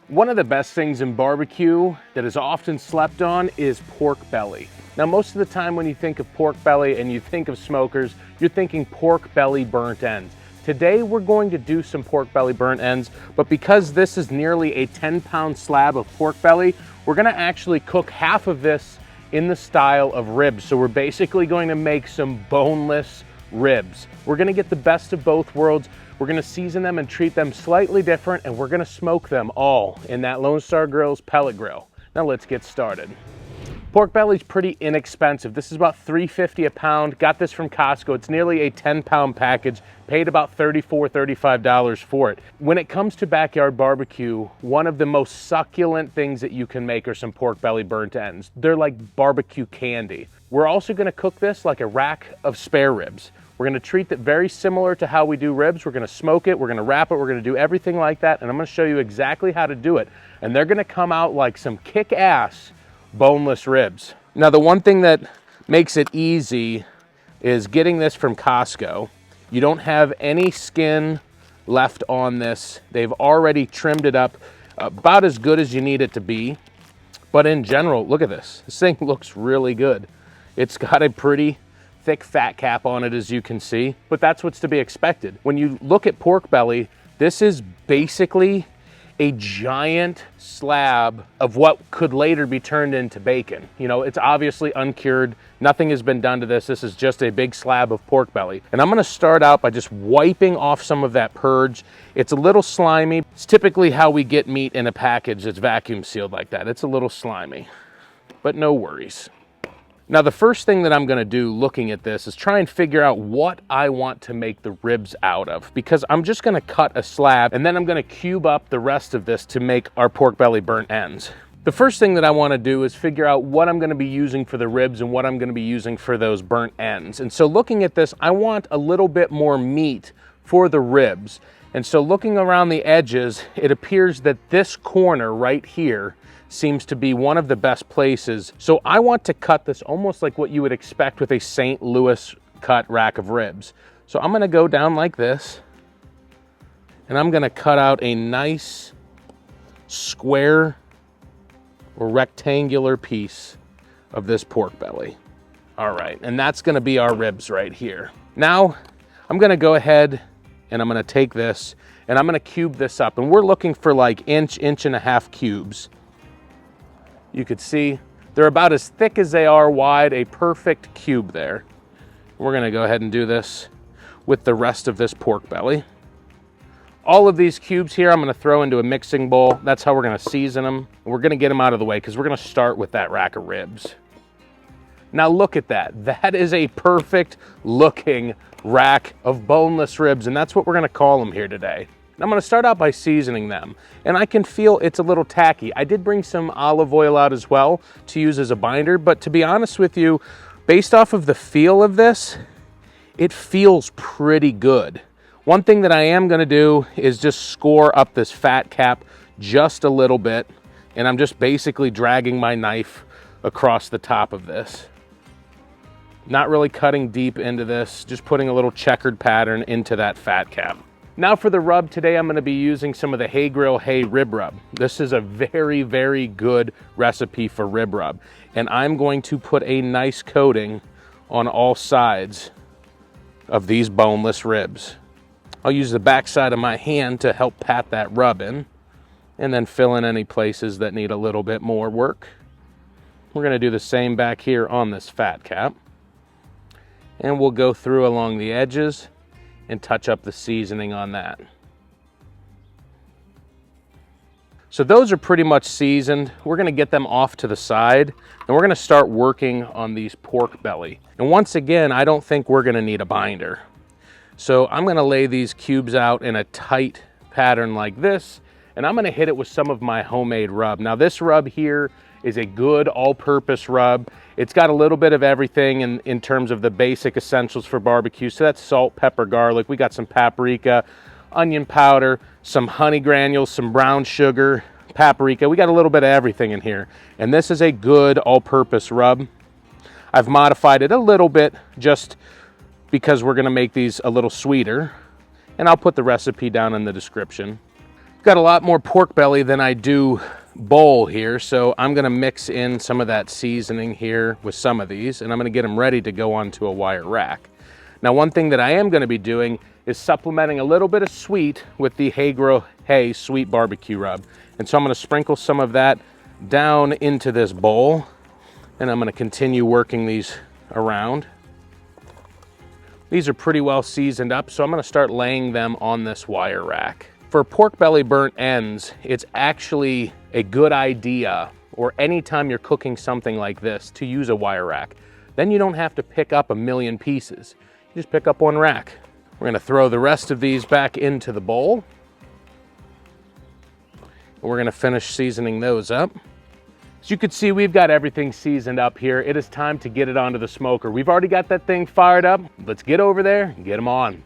One of the best things in barbecue that is often slept on is pork belly. Now, most of the time when you think of pork belly and you think of smokers, you're thinking pork belly burnt ends. Today, we're going to do some pork belly burnt ends, but because this is nearly a 10-pound slab of pork belly, we're gonna actually cook half of this in the style of ribs. So we're basically going to make some boneless ribs. We're gonna get the best of both worlds. We're gonna season them and treat them slightly different, and we're gonna smoke them all in that Lone Star Grillz pellet grill. Now let's get started. Pork belly's pretty inexpensive. This is about $3.50 a pound. Got this from Costco. It's nearly a 10-pound package. Paid about $34, $35 for it. When it comes to backyard barbecue, one of the most succulent things that you can make are some pork belly burnt ends. They're like barbecue candy. We're also gonna cook this like a rack of spare ribs. We're gonna treat it very similar to how we do ribs. We're gonna smoke it, we're gonna wrap it, we're gonna do everything like that, and I'm gonna show you exactly how to do it. And they're gonna come out like some kick-ass boneless ribs. Now, the one thing that makes it easy is getting this from Costco. You don't have any skin left on this. They've already trimmed it up about as good as you need it to be. But in general, look at this. This thing looks really good. It's got a pretty thick fat cap on it, as you can see, but that's what's to be expected. When you look at pork belly, this is basically a giant slab of what could later be turned into bacon. You know, it's obviously uncured. Nothing has been done to this. This is just a big slab of pork belly. And I'm gonna start out by just wiping off some of that purge. It's a little slimy. It's typically how we get meat in a package that's vacuum sealed like that. It's a little slimy, but no worries. Now, the first thing that I'm gonna do looking at this is try and figure out what I want to make the ribs out of, because I'm just gonna cut a slab and then I'm gonna cube up the rest of this to make our pork belly burnt ends. The first thing that I wanna do is figure out what I'm gonna be using for the ribs and what I'm gonna be using for those burnt ends. And so looking at this, I want a little bit more meat for the ribs. And so looking around the edges, it appears that this corner right here seems to be one of the best places. So I want to cut this almost like what you would expect with a St. Louis cut rack of ribs. So I'm gonna go down like this, and I'm gonna cut out a nice square or rectangular piece of this pork belly. All right, and that's gonna be our ribs right here. Now, I'm gonna go ahead and I'm gonna take this and I'm gonna cube this up, and we're looking for like inch and a half cubes. You could see they're about as thick as they are wide, a perfect cube there. We're gonna go ahead and do this with the rest of this pork belly. All of these cubes here, I'm gonna throw into a mixing bowl. That's how we're gonna season them. We're gonna get them out of the way because we're gonna start with that rack of ribs. Now look at that. That is a perfect looking rack of boneless ribs, and that's what we're gonna call them here today. I'm gonna start out by seasoning them, and I can feel it's a little tacky. I did bring some olive oil out as well to use as a binder, but to be honest with you, based off of the feel of this, it feels pretty good. One thing that I am gonna do is just score up this fat cap just a little bit, and I'm just basically dragging my knife across the top of this. Not really cutting deep into this, just putting a little checkered pattern into that fat cap. Now for the rub, today I'm gonna be using some of the Hay Grill Hay Rib Rub. This is a very, very good recipe for rib rub. And I'm going to put a nice coating on all sides of these boneless ribs. I'll use the back side of my hand to help pat that rub in, and then fill in any places that need a little bit more work. We're gonna do the same back here on this fat cap. And we'll go through along the edges and touch up the seasoning on that. So those are pretty much seasoned. We're gonna get them off to the side, and we're gonna start working on these pork belly. And once again, I don't think we're gonna need a binder. So I'm gonna lay these cubes out in a tight pattern like this, and I'm gonna hit it with some of my homemade rub. Now this rub here is a good all-purpose rub. It's got a little bit of everything in terms of the basic essentials for barbecue. So that's salt, pepper, garlic. We got some paprika, onion powder, some honey granules, some brown sugar, paprika. We got a little bit of everything in here. And this is a good all-purpose rub. I've modified it a little bit just because we're gonna make these a little sweeter. And I'll put the recipe down in the description. Got a lot more pork belly than I do bowl here, so I'm gonna mix in some of that seasoning here with some of these, and I'm gonna get them ready to go onto a wire rack. Now, one thing that I am gonna be doing is supplementing a little bit of sweet with the Hey sweet barbecue rub. And so I'm gonna sprinkle some of that down into this bowl, and I'm gonna continue working these around. These are pretty well seasoned up, so I'm gonna start laying them on this wire rack. For pork belly burnt ends, it's actually a good idea, or anytime you're cooking something like this, to use a wire rack. Then you don't have to pick up a million pieces. You just pick up one rack. We're gonna throw the rest of these back into the bowl. We're gonna finish seasoning those up. As you can see, we've got everything seasoned up here. It is time to get it onto the smoker. We've already got that thing fired up. Let's get over there and get them on.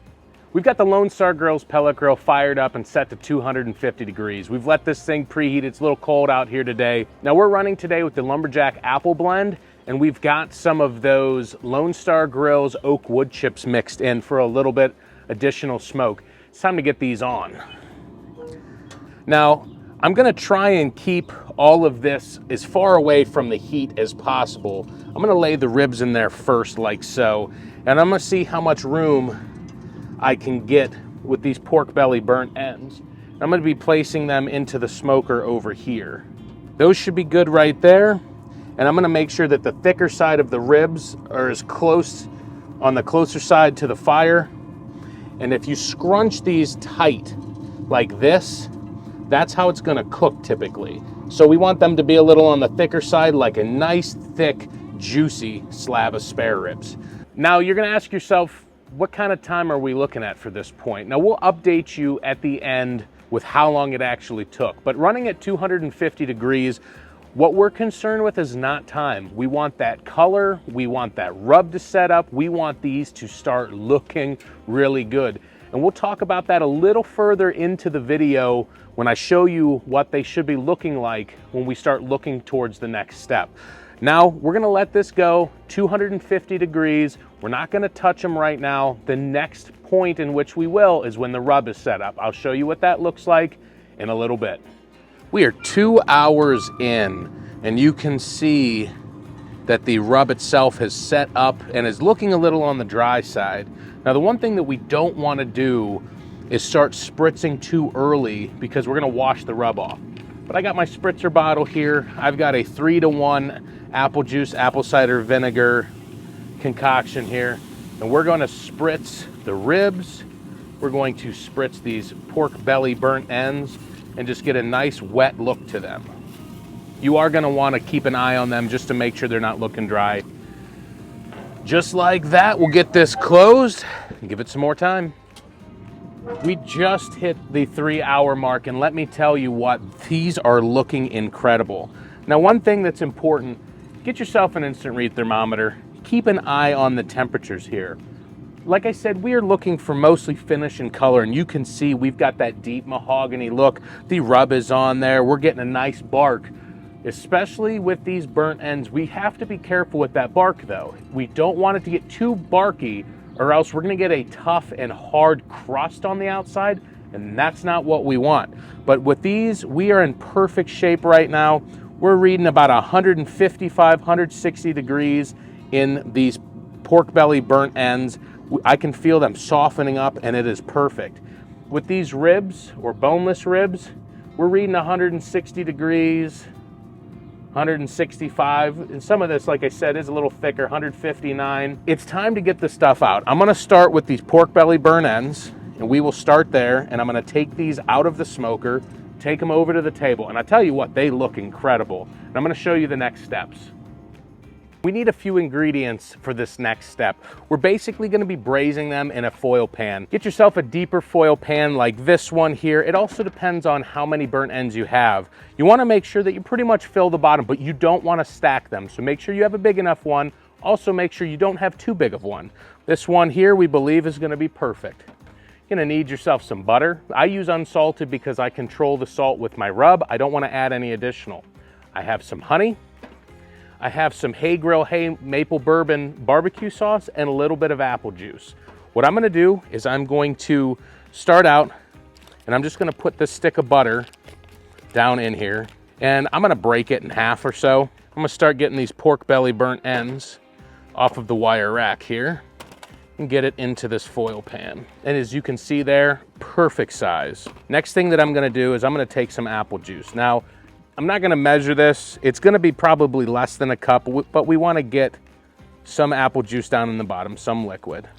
We've got the Lone Star Grillz pellet grill fired up and set to 250 degrees. We've let this thing preheat. It's a little cold out here today. Now we're running today with the Lumberjack apple blend, and we've got some of those Lone Star Grillz oak wood chips mixed in for a little bit additional smoke. It's time to get these on. Now, I'm gonna try and keep all of this as far away from the heat as possible. I'm gonna lay the ribs in there first, like so, and I'm gonna see how much room I can get with these pork belly burnt ends. I'm gonna be placing them into the smoker over here. Those should be good right there. And I'm gonna make sure that the thicker side of the ribs are as close, on the closer side to the fire. And if you scrunch these tight like this, that's how it's gonna cook typically. So we want them to be a little on the thicker side, like a nice, thick, juicy slab of spare ribs. Now you're gonna ask yourself, what kind of time are we looking at for this point? Now we'll update you at the end with how long it actually took. But running at 250 degrees, what we're concerned with is not time. We want that color, we want that rub to set up, we want these to start looking really good. And we'll talk about that a little further into the video when I show you what they should be looking like when we start looking towards the next step. Now, we're gonna let this go 250 degrees. We're not gonna touch them right now. The next point in which we will is when the rub is set up. I'll show you what that looks like in a little bit. We are 2 hours in, and you can see that the rub itself has set up and is looking a little on the dry side. Now, the one thing that we don't wanna do is start spritzing too early because we're gonna wash the rub off. But I got my spritzer bottle here. I've got a 3-to-1 apple juice, apple cider vinegar concoction here. And we're gonna spritz the ribs. We're going to spritz these pork belly burnt ends and just get a nice wet look to them. You are gonna wanna keep an eye on them just to make sure they're not looking dry. Just like that, we'll get this closed and give it some more time. We just hit the 3-hour mark, and let me tell you what, these are looking incredible. Now, one thing that's important, get yourself an instant read thermometer. Keep an eye on the temperatures here. Like I said, we are looking for mostly finish and color, and you can see we've got that deep mahogany look. The rub is on there. We're getting a nice bark. Especially with these burnt ends, we have to be careful with that bark though. We don't want it to get too barky, or else we're gonna get a tough and hard crust on the outside, and that's not what we want. But with these, we are in perfect shape right now. We're reading about 155, 160 degrees in these pork belly burnt ends. I can feel them softening up, and it is perfect. With these ribs, or boneless ribs, we're reading 160 degrees, 165, and some of this, like I said, is a little thicker, 159. It's time to get the stuff out. I'm gonna start with these pork belly burnt ends, and we will start there, and I'm gonna take these out of the smoker, take them over to the table, and I tell you what, they look incredible. And I'm gonna show you the next steps. We need a few ingredients for this next step. We're basically gonna be braising them in a foil pan. Get yourself a deeper foil pan like this one here. It also depends on how many burnt ends you have. You wanna make sure that you pretty much fill the bottom, but you don't wanna stack them. So make sure you have a big enough one. Also make sure you don't have too big of one. This one here we believe is gonna be perfect. You're gonna need yourself some butter. I use unsalted because I control the salt with my rub. I don't wanna add any additional. I have some honey. I have some Hey maple bourbon barbecue sauce and a little bit of apple juice. What I'm gonna do is I'm going to start out And I'm just gonna put this stick of butter down in here, and I'm gonna break it in half or so. I'm gonna start getting these pork belly burnt ends off of the wire rack here and get it into this foil pan. And as you can see there, perfect size. Next thing that I'm gonna do is I'm gonna take some apple juice. Now, I'm not gonna measure this. It's gonna be probably less than a cup, but we wanna get some apple juice down in the bottom, some liquid.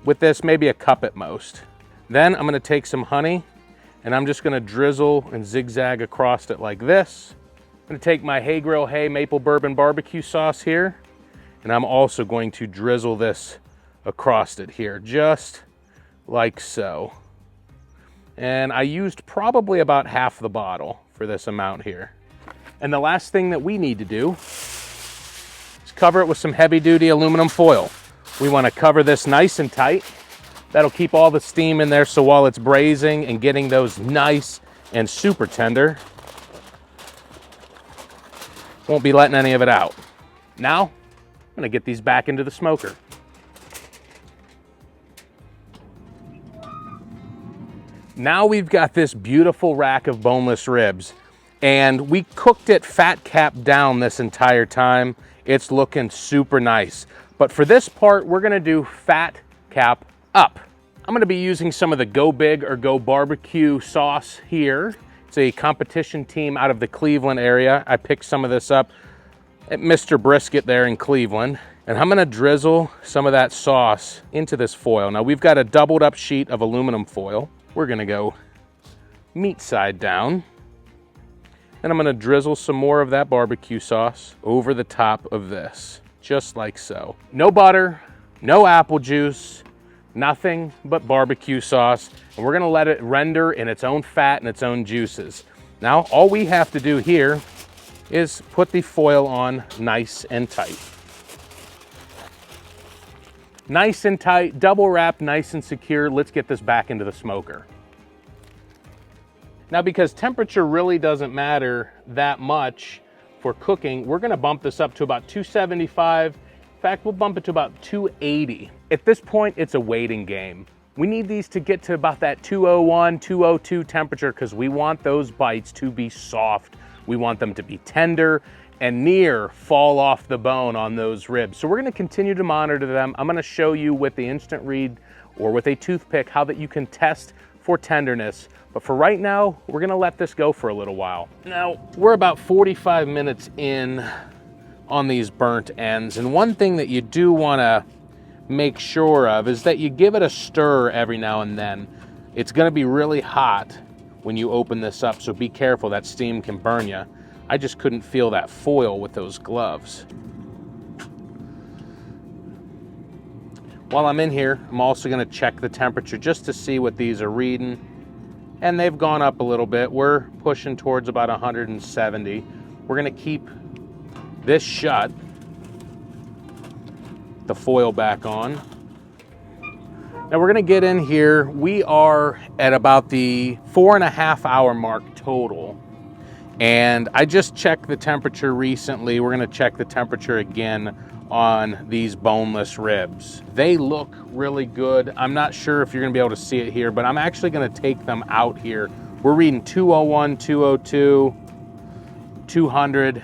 With this, maybe a cup at most. Then I'm gonna take some honey and I'm just gonna drizzle and zigzag across it like this. I'm gonna take my Hey Grill Hey Maple Bourbon Barbecue sauce here, and I'm also going to drizzle this across it here, just like so. And I used probably about half the bottle for this amount here. And the last thing that we need to do is cover it with some heavy-duty aluminum foil. We want to cover this nice and tight. That'll keep all the steam in there, so while it's braising and getting those nice and super tender, won't be letting any of it out. Now, I'm gonna get these back into the smoker. Now we've got this beautiful rack of boneless ribs, and we cooked it fat cap down this entire time. It's looking super nice. But for this part, we're gonna do fat cap up. I'm gonna be using some of the Go Big or Go Barbecue sauce here. It's a competition team out of the Cleveland area. I picked some of this up at Mr. Brisket there in Cleveland. And I'm gonna drizzle some of that sauce into this foil. Now we've got a doubled up sheet of aluminum foil. We're gonna go meat side down. And I'm gonna drizzle some more of that barbecue sauce over the top of this, just like so. No butter, no apple juice, nothing but barbecue sauce. And we're gonna let it render in its own fat and its own juices. Now, all we have to do here is put the foil on nice and tight. Nice and tight, double wrapped, nice and secure. Let's get this back into the smoker. Now, because temperature really doesn't matter that much for cooking, we're gonna bump this up to about 275. In fact, we'll bump it to about 280. At this point, it's a waiting game. We need these to get to about that 201, 202 temperature because we want those bites to be soft. We want them to be tender and near fall off the bone on those ribs. So we're gonna continue to monitor them. I'm gonna show you with the instant read or with a toothpick how that you can test for tenderness. But for right now, we're gonna let this go for a little while. Now, we're about 45 minutes in on these burnt ends. And one thing that you do wanna make sure of is that you give it a stir every now and then. It's gonna be really hot when you open this up, so be careful, that steam can burn you. I just couldn't feel that foil with those gloves. While I'm in here, I'm also gonna check the temperature just to see what these are reading. And they've gone up a little bit. We're pushing towards about 170. We're gonna keep this shut, the foil back on. Now we're gonna get in here. We are at about the 4.5 hour mark total. And I just checked the temperature recently. We're gonna check the temperature again on these boneless ribs. They look really good. I'm not sure if you're gonna be able to see it here, but I'm actually gonna take them out here. We're reading 201, 202, 200.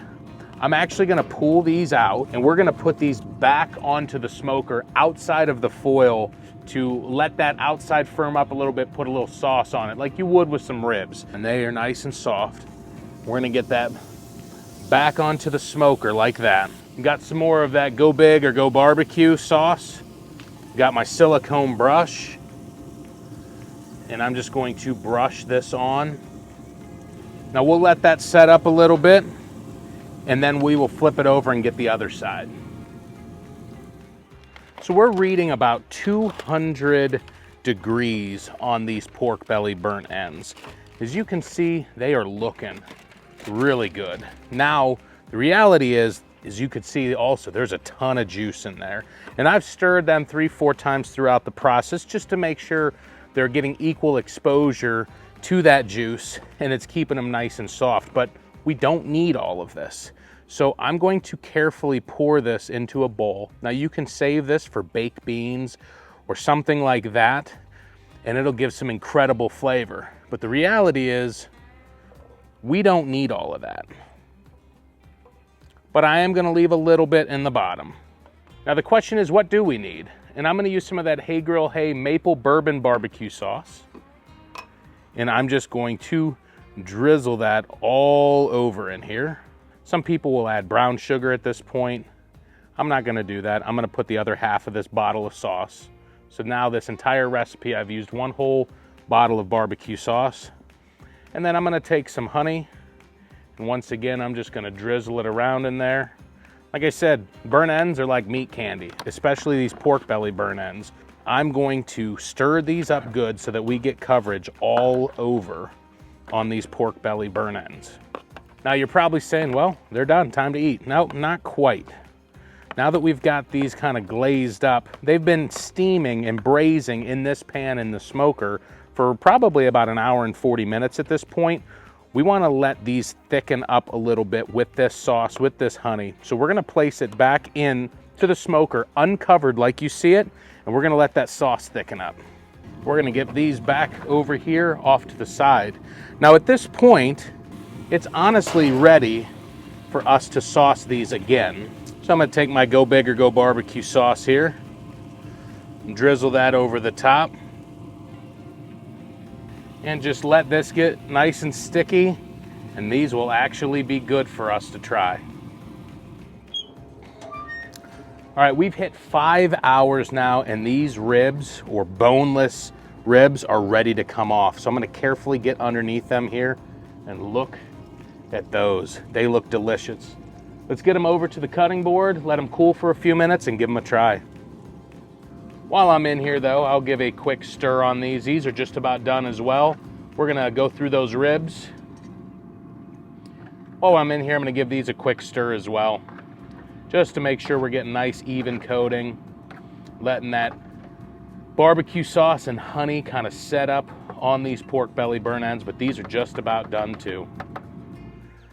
I'm actually gonna pull these out and we're gonna put these back onto the smoker outside of the foil to let that outside firm up a little bit, put a little sauce on it like you would with some ribs. And they are nice and soft. We're gonna get that back onto the smoker like that. Got some more of that Go Big or Go Barbecue sauce. Got my silicone brush. And I'm just going to brush this on. Now we'll let that set up a little bit and then we will flip it over and get the other side. So we're reading about 200 degrees on these pork belly burnt ends. As you can see, they are looking really good. Now, the reality is, as you could see also, there's a ton of juice in there. And I've stirred them 3-4 times throughout the process just to make sure they're getting equal exposure to that juice and it's keeping them nice and soft. But we don't need all of this. So I'm going to carefully pour this into a bowl. Now you can save this for baked beans or something like that. and it'll give some incredible flavor. But the reality is, we don't need all of that. But I am gonna leave a little bit in the bottom. Now the question is, what do we need? And I'm gonna use some of that Hey Grill Hey maple bourbon barbecue sauce. And I'm just going to drizzle that all over in here. Some people will add brown sugar at this point. I'm not gonna do that. I'm gonna put the other half of this bottle of sauce. So now this entire recipe, I've used one whole bottle of barbecue sauce. And then I'm gonna take some honey. And once again, I'm just gonna drizzle it around in there. Like I said, burnt ends are like meat candy, especially these pork belly burnt ends. I'm going to stir these up good so that we get coverage all over on these pork belly burnt ends. Now you're probably saying, well, they're done, time to eat. Nope, not quite. Now that we've got these kind of glazed up, they've been steaming and braising in this pan in the smoker for probably about an hour and 40 minutes at this point. We want to let these thicken up a little bit with this sauce, with this honey. So we're going to place it back in to the smoker uncovered like you see it, and we're going to let that sauce thicken up. We're going to get these back over here off to the side. Now at this point, it's honestly ready for us to sauce these again. So I'm going to take my Go Big or Go barbecue sauce here and drizzle that over the top. And just let this get nice and sticky, and these will actually be good for us to try. All right, we've hit 5 hours now, and these ribs, or boneless ribs, are ready to come off. So I'm gonna carefully get underneath them here and look at those. They look delicious. Let's get them over to the cutting board, let them cool for a few minutes, and give them a try. While I'm in here though, I'll give a quick stir on these. These are just about done as well. We're gonna go through those ribs. While I'm in here, I'm gonna give these a quick stir as well, just to make sure we're getting nice even coating, letting that barbecue sauce and honey kind of set up on these pork belly burnt ends, but these are just about done too.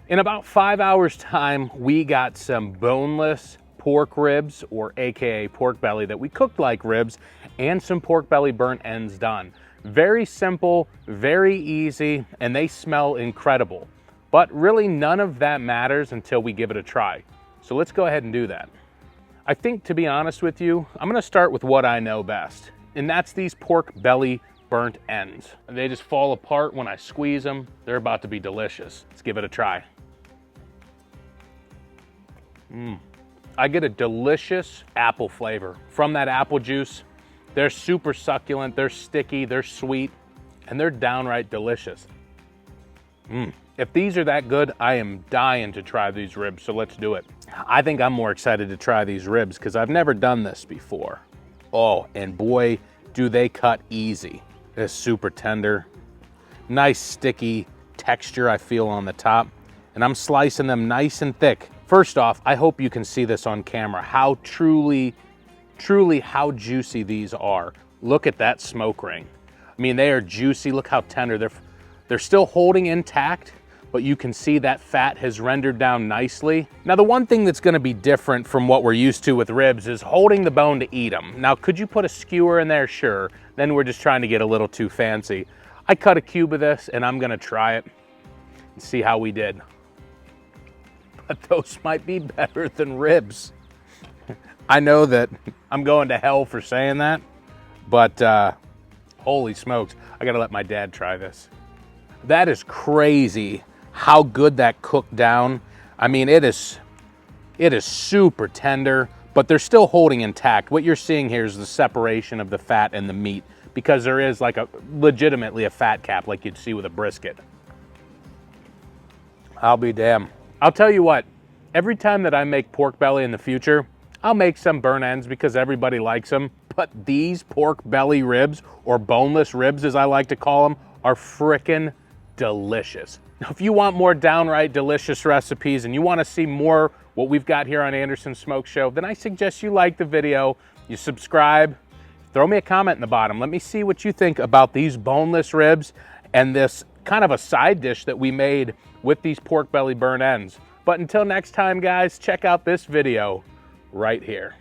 In about 5 hours time, we got some boneless pork ribs, or AKA pork belly, that we cooked like ribs, and some pork belly burnt ends done. Very simple, very easy, and they smell incredible. But really none of that matters until we give it a try. So let's go ahead and do that. I think, to be honest with you, I'm gonna start with what I know best, and that's these pork belly burnt ends. They just fall apart when I squeeze them. They're about to be delicious. Let's give it a try. I get a delicious apple flavor from that apple juice. They're super succulent, they're sticky, they're sweet, and they're downright delicious. If these are that good, I am dying to try these ribs, so let's do it. I think I'm more excited to try these ribs because I've never done this before. Oh, and boy, do they cut easy. It's super tender, nice sticky texture I feel on the top, and I'm slicing them nice and thick. First off, I hope you can see this on camera, how truly how juicy these are. Look at that smoke ring. I mean, they are juicy. Look how tender. They're still holding intact, but you can see that fat has rendered down nicely. Now, the one thing that's gonna be different from what we're used to with ribs is holding the bone to eat them. Now, could you put a skewer in there? Sure. Then we're just trying to get a little too fancy. I cut a cube of this and I'm gonna try it and see how we did. But those might be better than ribs. I know that I'm going to hell for saying that, but holy smokes, I gotta let my dad try this. That is crazy how good that cooked down. I mean, it is super tender, but they're still holding intact. What you're seeing here is the separation of the fat and the meat, because there is like legitimately a fat cap like you'd see with a brisket. I'll be damned. I'll tell you what, every time that I make pork belly in the future, I'll make some burnt ends because everybody likes them, but these pork belly ribs, or boneless ribs as I like to call them, are frickin' delicious. Now, if you want more downright delicious recipes and you want to see more what we've got here on Anderson Smoke Show, then I suggest you like the video, you subscribe, throw me a comment in the bottom. Let me see what you think about these boneless ribs and this kind of a side dish that we made with these pork belly burnt ends. But until next time, guys, check out this video right here.